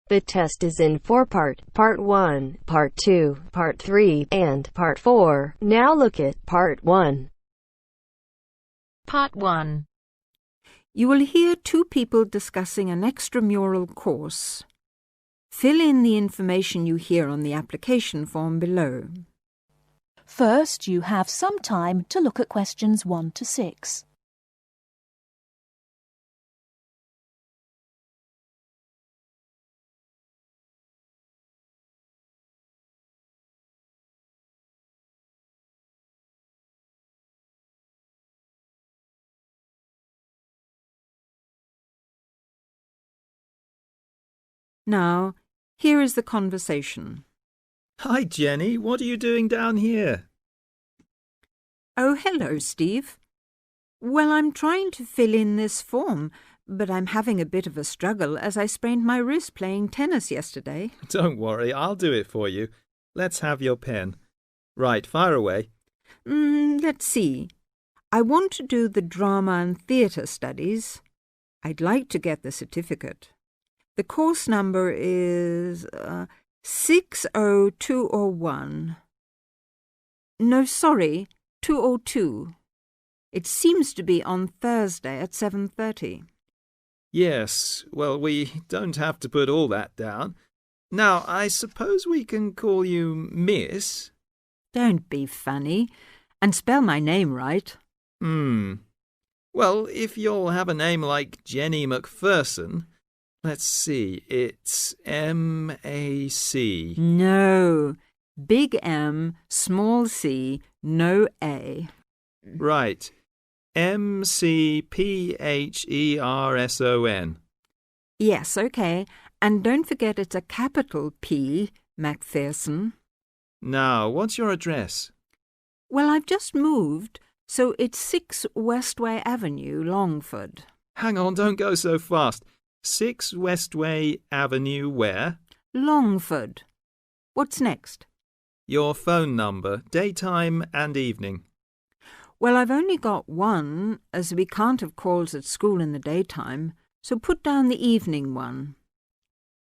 The test is in 4 parts: Part 1, Part 2, Part 3, and Part 4. Now look at Part 1. Part 1. You will hear two people discussing an extramural course. Fill in the information you hear on the application form below. First, you have some time to look at questions 1 to 6. Now, here is the conversation. Hi, Jenny. What are you doing down here? Oh, hello, Steve. Well, I'm trying to fill in this form, but I'm having a bit of a struggle as I sprained my wrist playing tennis yesterday. Don't worry, I'll do it for you. Let's have your pen. Right, fire away. Let's see. I want to do the drama and theatre studies. I'd like to get the certificate. The course number is 60201. No, sorry, 202. It seems to be on Thursday at 7:30. Yes, well, we don't have to put all that down. Now, I suppose we can call you Miss? Don't be funny, and spell my name right. Well, if you'll have a name like Jenny McPherson, let's see, it's M-A-C. No, big M, small c, no A. Right, M-C-P-H-E-R-S-O-N. Yes, okay, and don't forget it's a capital P, McPherson. Now, what's your address? Well, I've just moved, so it's 6 Westway Avenue, Longford. Hang on, don't go so fast. 6 Westway Avenue where? Longford. What's next? Your phone number, daytime and evening. Well, I've only got one, as we can't have calls at school in the daytime, so put down the evening one.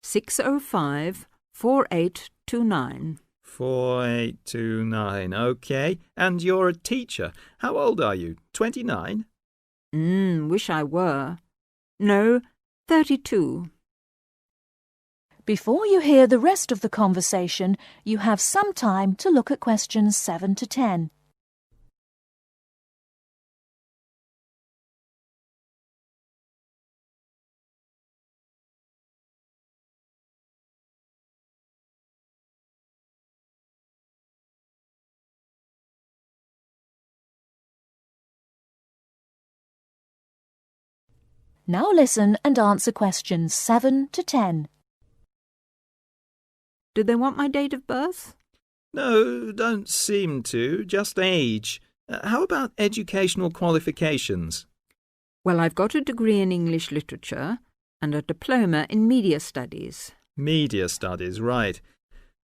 605-4829. 4829, OK. And you're a teacher. How old are you? 29? Wish I were. No, 32. Before you hear the rest of the conversation, you have some time to look at questions 7 to 10. Now listen and answer questions 7 to 10. Do they want my date of birth? No, don't seem to. Just age. How about educational qualifications? Well, I've got a degree in English literature and a diploma in media studies. Media studies, right.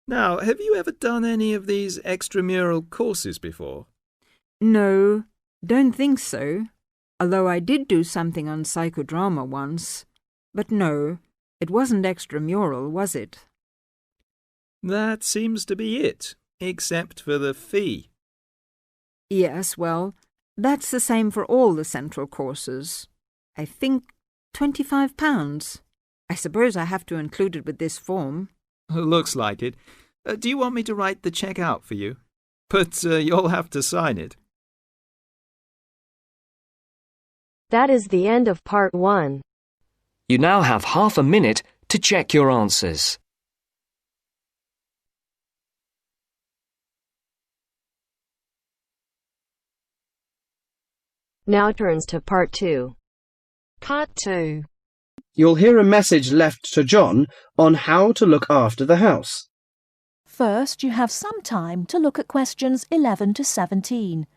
Now, have you ever done any of these extramural courses before? No, don't think so. Although I did do something on psychodrama once. But no, it wasn't extramural, was it? That seems to be it, except for the fee. Yes, well, that's the same for all the central courses. I think £25. I suppose I have to include it with this form. Looks like it. Do you want me to write the cheque out for you? But you'll have to sign it. That is the end of Part 1. You now have half a minute to check your answers. Now turns to Part 2. Part 2. You'll hear a message left to John on how to look after the house. First, you have some time to look at questions 11 to 17.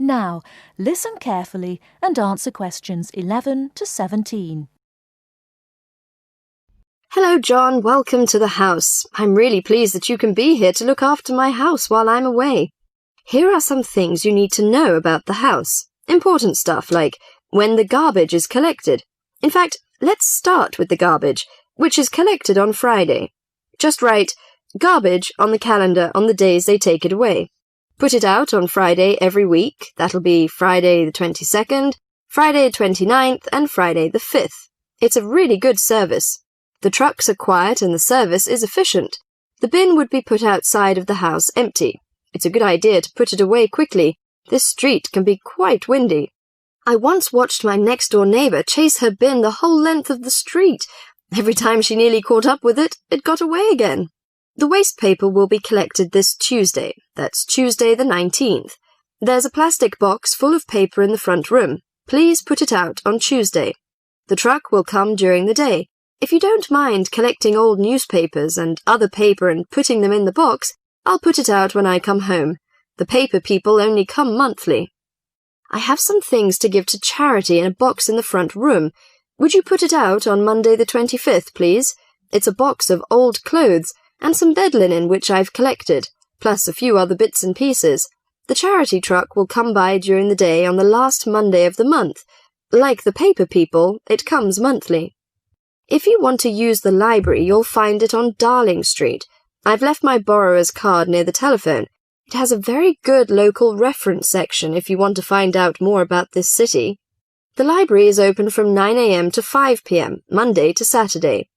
Now, listen carefully and answer questions 11 to 17. Hello, John. Welcome to the house. I'm really pleased that you can be here to look after my house while I'm away. Here are some things you need to know about the house. Important stuff like when the garbage is collected. In fact, let's start with the garbage, which is collected on Friday. Just write garbage on the calendar on the days they take it away. Put it out on Friday every week. That'll be Friday the 22nd, Friday the 29th, and Friday the 5th. It's a really good service. The trucks are quiet and the service is efficient. The bin would be put outside of the house empty. It's a good idea to put it away quickly. This street can be quite windy. I once watched my next-door neighbour chase her bin the whole length of the street. Every time she nearly caught up with it, it got away again. The waste paper will be collected this Tuesday. That's Tuesday the 19th. There's a plastic box full of paper in the front room. Please put it out on Tuesday. The truck will come during the day. If you don't mind collecting old newspapers and other paper and putting them in the box, I'll put it out when I come home. The paper people only come monthly. I have some things to give to charity in a box in the front room. Would you put it out on Monday the 25th, please? It's a box of old clothes and some bed linen which I've collected, plus a few other bits and pieces. The charity truck will come by during the day on the last Monday of the month. Like the paper people, it comes monthly. If you want to use the library, you'll find it on Darling Street. I've left my borrower's card near the telephone. It has a very good local reference section if you want to find out more about this city. The library is open from 9 a.m. to 5 p.m., Monday to Saturday.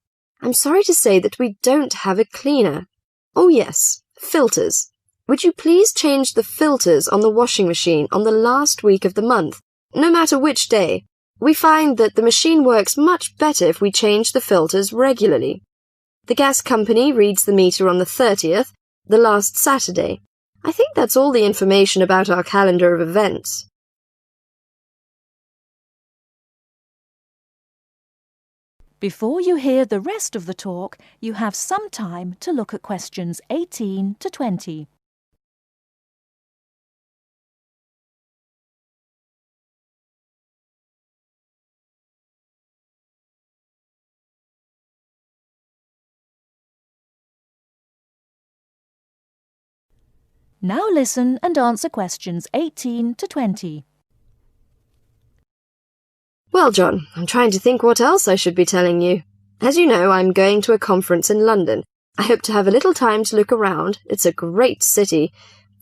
I'm sorry to say that we don't have a cleaner. Oh yes, filters. Would you please change the filters on the washing machine on the last week of the month, no matter which day? We find that the machine works much better if we change the filters regularly. The gas company reads the meter on the 30th, the last Saturday. I think that's all the information about our calendar of events. Before you hear the rest of the talk, you have some time to look at questions 18 to 20. Now listen and answer questions 18 to 20. Well, John, I'm trying to think what else I should be telling you. As you know, I'm going to a conference in London. I hope to have a little time to look around. It's a great city.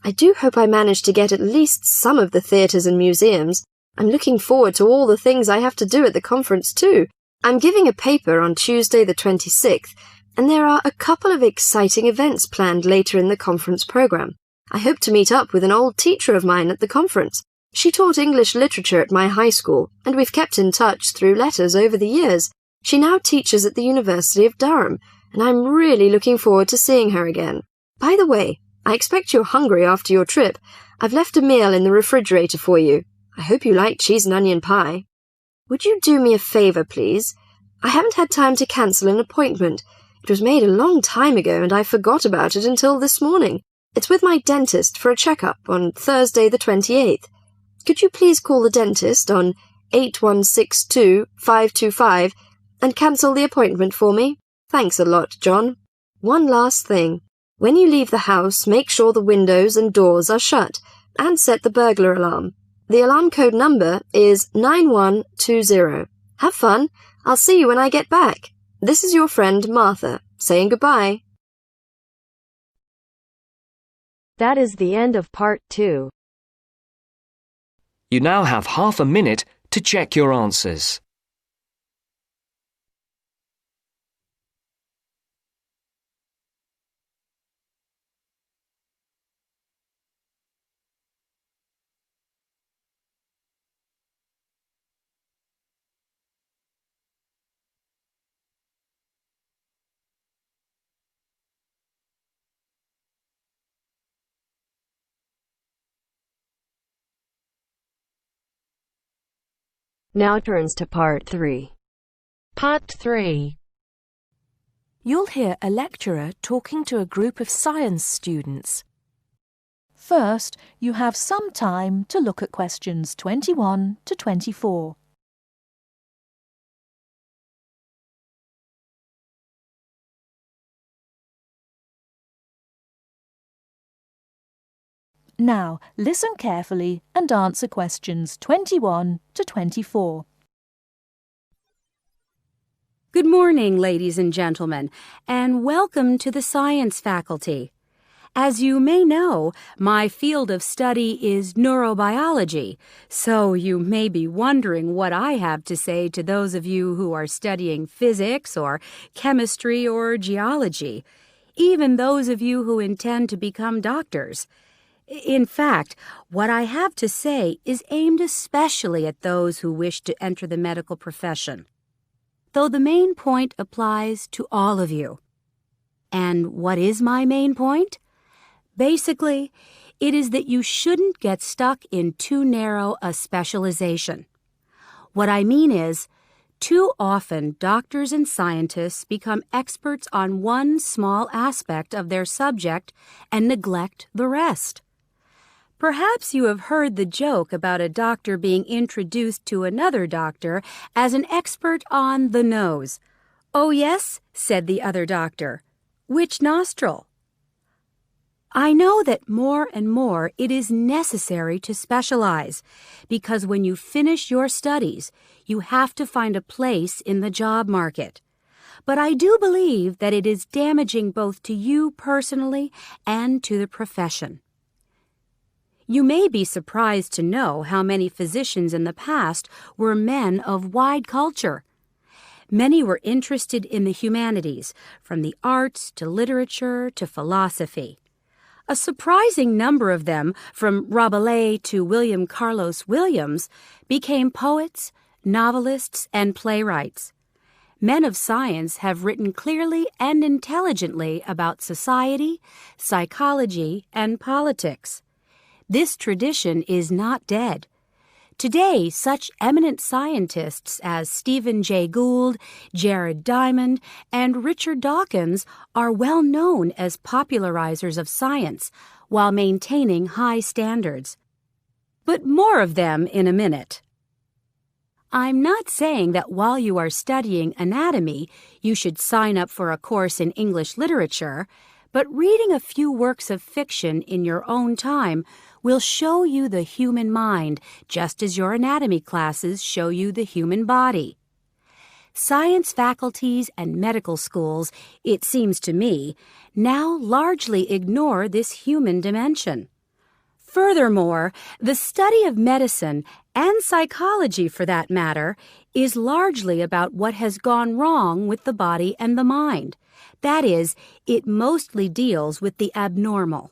I do hope I manage to get at least some of the theatres and museums. I'm looking forward to all the things I have to do at the conference too. I'm giving a paper on Tuesday the 26th, and there are a couple of exciting events planned later in the conference programme. I hope to meet up with an old teacher of mine at the conference. She taught English literature at my high school, and we've kept in touch through letters over the years. She now teaches at the University of Durham, and I'm really looking forward to seeing her again. By the way, I expect you're hungry after your trip. I've left a meal in the refrigerator for you. I hope you like cheese and onion pie. Would you do me a favour, please? I haven't had time to cancel an appointment. It was made a long time ago, and I forgot about it until this morning. It's with my dentist for a checkup on Thursday the 28th. Could you please call the dentist on 8162-525 and cancel the appointment for me? Thanks a lot, John. One last thing. When you leave the house, make sure the windows and doors are shut and set the burglar alarm. The alarm code number is 9120. Have fun. I'll see you when I get back. This is your friend Martha, saying goodbye. That is the end of part 2. You now have half a minute to check your answers. Now turns to part 3. Part 3. You'll hear a lecturer talking to a group of science students. First, you have some time to look at questions 21 to 24. Now, listen carefully and answer questions 21 to 24. Good morning, ladies and gentlemen, and welcome to the science faculty. As you may know, my field of study is neurobiology, so you may be wondering what I have to say to those of you who are studying physics or chemistry or geology, even those of you who intend to become doctors. In fact, what I have to say is aimed especially at those who wish to enter the medical profession, though the main point applies to all of you. And what is my main point? Basically, it is that you shouldn't get stuck in too narrow a specialization. What I mean is, too often doctors and scientists become experts on one small aspect of their subject and neglect the rest. Perhaps you have heard the joke about a doctor being introduced to another doctor as an expert on the nose. "Oh, yes," said the other doctor. "Which nostril?" I know that more and more it is necessary to specialize, because when you finish your studies, you have to find a place in the job market. But I do believe that it is damaging both to you personally and to the profession. You may be surprised to know how many physicians in the past were men of wide culture. Many were interested in the humanities, from the arts to literature to philosophy. A surprising number of them, from Rabelais to William Carlos Williams, became poets, novelists, and playwrights. Men of science have written clearly and intelligently about society, psychology, and politics. This tradition is not dead. Today, such eminent scientists as Stephen Jay Gould, Jared Diamond, and Richard Dawkins are well known as popularizers of science while maintaining high standards. But more of them in a minute. I'm not saying that while you are studying anatomy, you should sign up for a course in English literature, but reading a few works of fiction in your own time will show you the human mind, just as your anatomy classes show you the human body. Science faculties and medical schools, it seems to me, now largely ignore this human dimension. Furthermore, the study of medicine, and psychology for that matter, is largely about what has gone wrong with the body and the mind. That is, it mostly deals with the abnormal.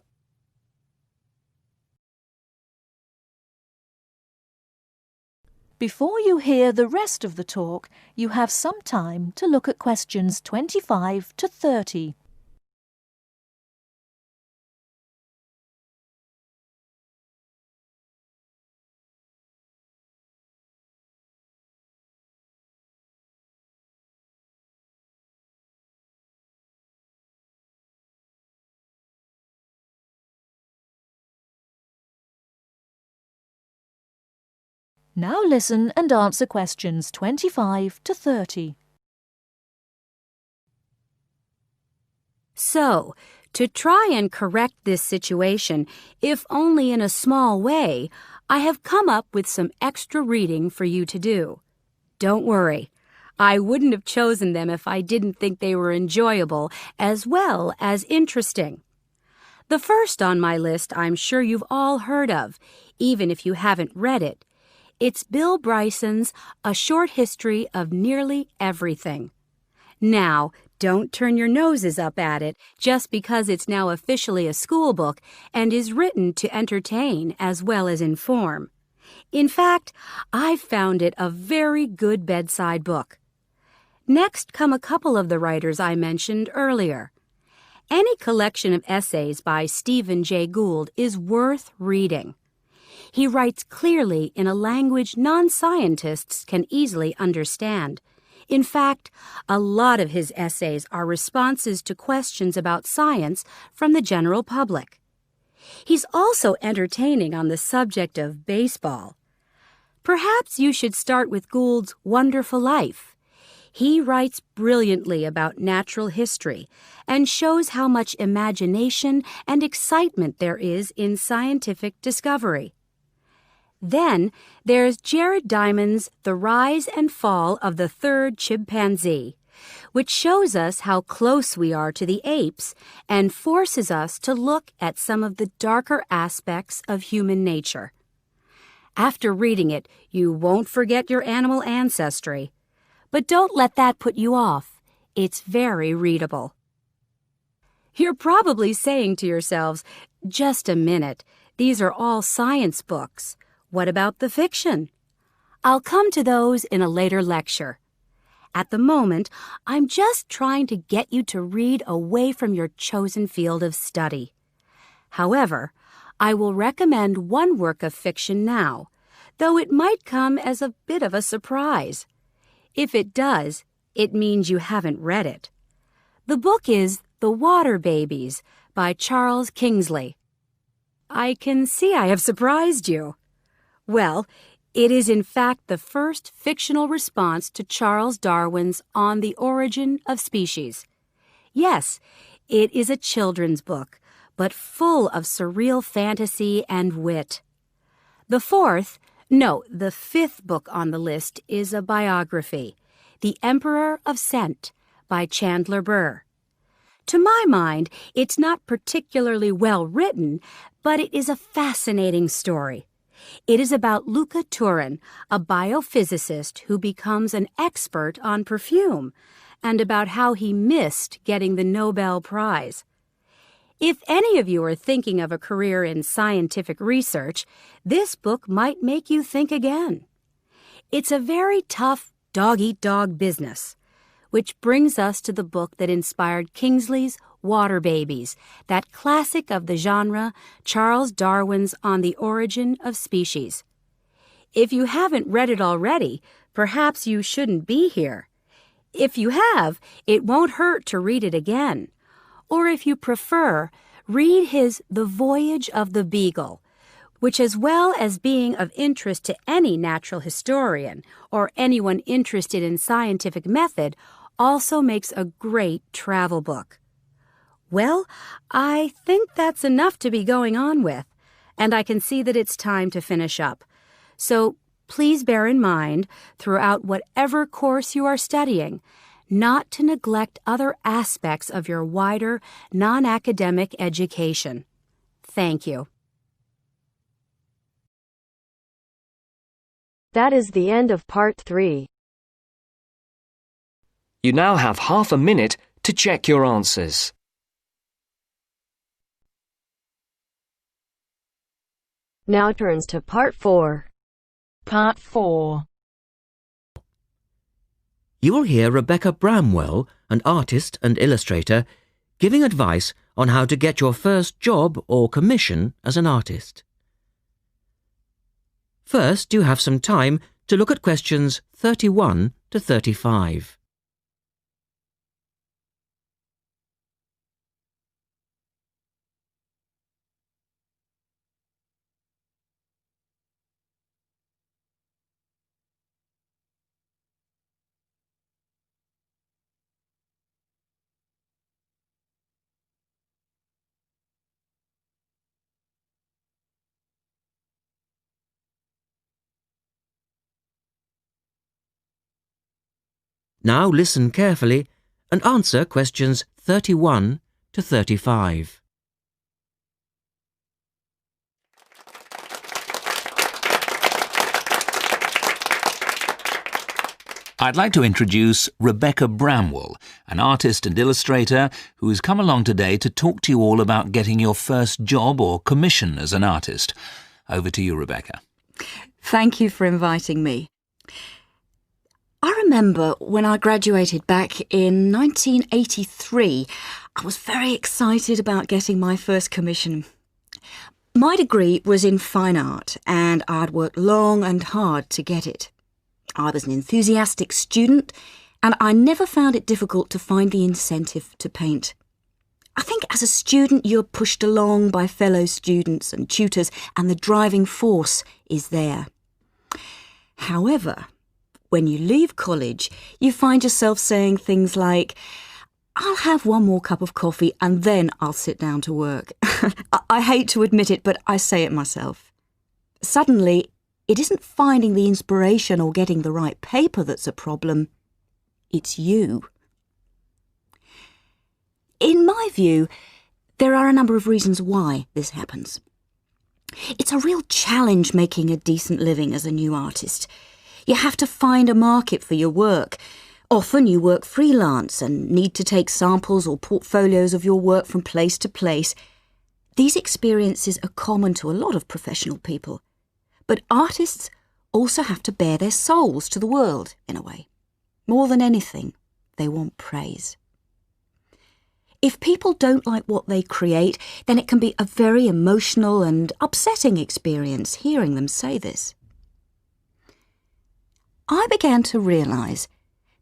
Before you hear the rest of the talk, you have some time to look at questions 25 to 30. Now listen and answer questions 25 to 30. So, to try and correct this situation, if only in a small way, I have come up with some extra reading for you to do. Don't worry, I wouldn't have chosen them if I didn't think they were enjoyable as well as interesting. The first on my list I'm sure you've all heard of, even if you haven't read it. It's Bill Bryson's A Short History of Nearly Everything. Now, don't turn your noses up at it just because it's now officially a school book and is written to entertain as well as inform. In fact, I've found it a very good bedside book. Next come a couple of the writers I mentioned earlier. Any collection of essays by Stephen Jay Gould is worth reading. He writes clearly in a language non-scientists can easily understand. In fact, a lot of his essays are responses to questions about science from the general public. He's also entertaining on the subject of baseball. Perhaps you should start with Gould's Wonderful Life. He writes brilliantly about natural history and shows how much imagination and excitement there is in scientific discovery. Then there's Jared Diamond's The Rise and Fall of the Third Chimpanzee, which shows us how close we are to the apes and forces us to look at some of the darker aspects of human nature. After reading it, you won't forget your animal ancestry. But don't let that put you off. It's very readable. You're probably saying to yourselves, just a minute, these are all science books. What about the fiction? I'll come to those in a later lecture. At the moment, I'm just trying to get you to read away from your chosen field of study. However, I will recommend one work of fiction now, though it might come as a bit of a surprise. If it does, it means you haven't read it. The book is The Water Babies by Charles Kingsley. I can see I have surprised you. Well, it is in fact the first fictional response to Charles Darwin's On the Origin of Species. Yes, it is a children's book, but full of surreal fantasy and wit. The fifth book on the list is a biography, The Emperor of Scent by Chandler Burr. To my mind, it's not particularly well written, but it is a fascinating story. It is about Luca Turin, a biophysicist who becomes an expert on perfume, and about how he missed getting the Nobel Prize. If any of you are thinking of a career in scientific research, this book might make you think again. It's a very tough dog-eat-dog business, which brings us to the book that inspired Kingsley's Water Babies, that classic of the genre, Charles Darwin's On the Origin of Species. If you haven't read it already, perhaps you shouldn't be here. If you have, it won't hurt to read it again. Or if you prefer, read his The Voyage of the Beagle, which, as well as being of interest to any natural historian or anyone interested in scientific method, also makes a great travel book. Well, I think that's enough to be going on with, and I can see that it's time to finish up. So please bear in mind, throughout whatever course you are studying, not to neglect other aspects of your wider, non-academic education. Thank you. That is the end of part 3. You now have half a minute to check your answers. Now turns to part 4. Part 4. You will hear Rebecca Bramwell, an artist and illustrator, giving advice on how to get your first job or commission as an artist. First, you have some time to look at questions 31 to 35. Now listen carefully and answer questions 31 to 35. I'd like to introduce Rebecca Bramwell, an artist and illustrator who has come along today to talk to you all about getting your first job or commission as an artist. Over to you, Rebecca. Thank you for inviting me. I remember when I graduated back in 1983, I was very excited about getting my first commission. My degree was in fine art and I'd worked long and hard to get it. I was an enthusiastic student and I never found it difficult to find the incentive to paint. I think as a student you're pushed along by fellow students and tutors, and the driving force is there. However, when you leave college, you find yourself saying things like, I'll have one more cup of coffee and then I'll sit down to work. I hate to admit it, but I say it myself. Suddenly, it isn't finding the inspiration or getting the right paper that's a problem. It's you. In my view, there are a number of reasons why this happens. It's a real challenge making a decent living as a new artist. You have to find a market for your work. Often you work freelance and need to take samples or portfolios of your work from place to place. These experiences are common to a lot of professional people. But artists also have to bare their souls to the world, in a way. More than anything, they want praise. If people don't like what they create, then it can be a very emotional and upsetting experience hearing them say this. I began to realise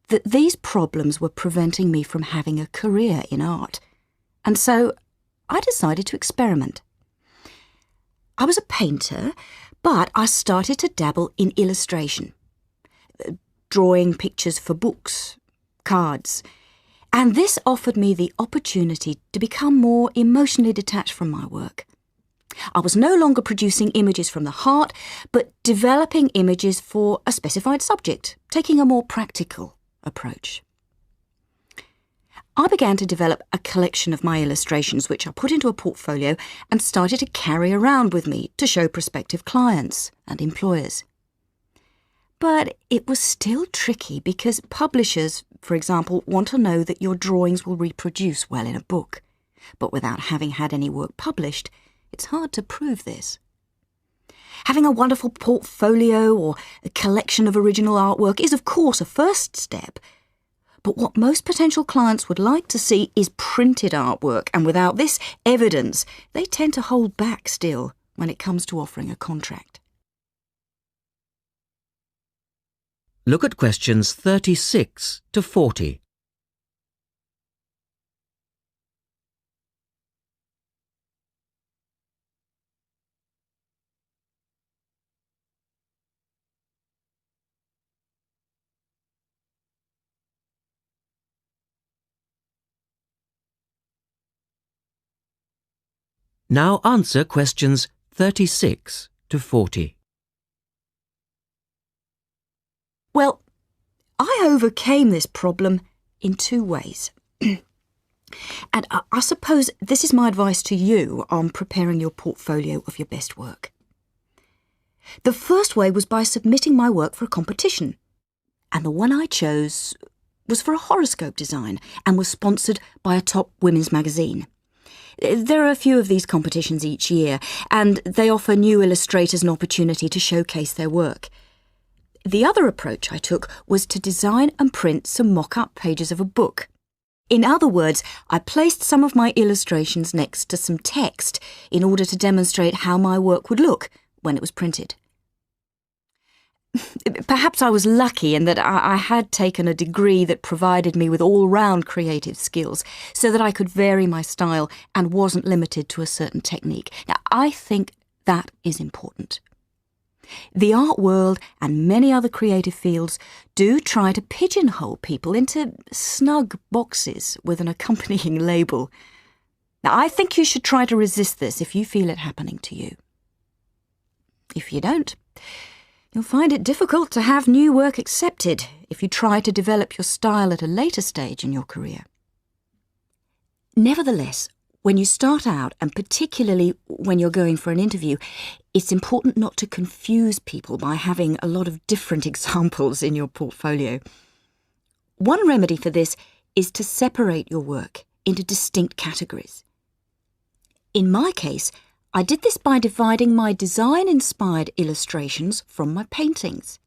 that these problems were preventing me from having a career in art, and so I decided to experiment. I was a painter, but I started to dabble in illustration, drawing pictures for books, cards, and this offered me the opportunity to become more emotionally detached from my work. I was no longer producing images from the heart, but developing images for a specified subject, taking a more practical approach. I began to develop a collection of my illustrations, which I put into a portfolio and started to carry around with me to show prospective clients and employers. But it was still tricky because publishers, for example, want to know that your drawings will reproduce well in a book. But without having had any work published, it's hard to prove this. Having a wonderful portfolio or a collection of original artwork is, of course, a first step. But what most potential clients would like to see is printed artwork, and without this evidence, they tend to hold back still when it comes to offering a contract. Look at questions 36 to 40. Now answer questions 36 to 40. Well, I overcame this problem in two ways. And I suppose this is my advice to you on preparing your portfolio of your best work. The first way was by submitting my work for a competition. And the one I chose was for a horoscope design and was sponsored by a top women's magazine. There are a few of these competitions each year, and they offer new illustrators an opportunity to showcase their work. The other approach I took was to design and print some mock-up pages of a book. In other words, I placed some of my illustrations next to some text in order to demonstrate how my work would look when it was printed. Perhaps I was lucky in that I had taken a degree that provided me with all-round creative skills so that I could vary my style and wasn't limited to a certain technique. Now, I think that is important. The art world and many other creative fields do try to pigeonhole people into snug boxes with an accompanying label. Now, I think you should try to resist this if you feel it happening to you. If you don't, you'll find it difficult to have new work accepted if you try to develop your style at a later stage in your career. Nevertheless, when you start out, and particularly when you're going for an interview, it's important not to confuse people by having a lot of different examples in your portfolio. One remedy for this is to separate your work into distinct categories. In my case, I did this by dividing my design-inspired illustrations from my paintings.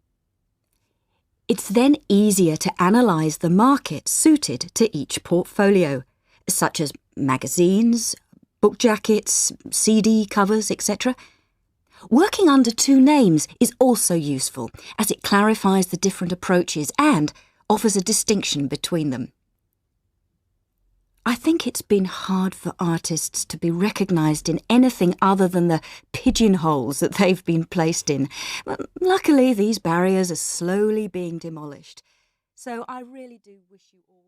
It's then easier to analyse the market suited to each portfolio, such as magazines, book jackets, CD covers, etc. Working under two names is also useful, as it clarifies the different approaches and offers a distinction between them. I think it's been hard for artists to be recognised in anything other than the pigeonholes that they've been placed in. But luckily, these barriers are slowly being demolished. So I really do wish you all...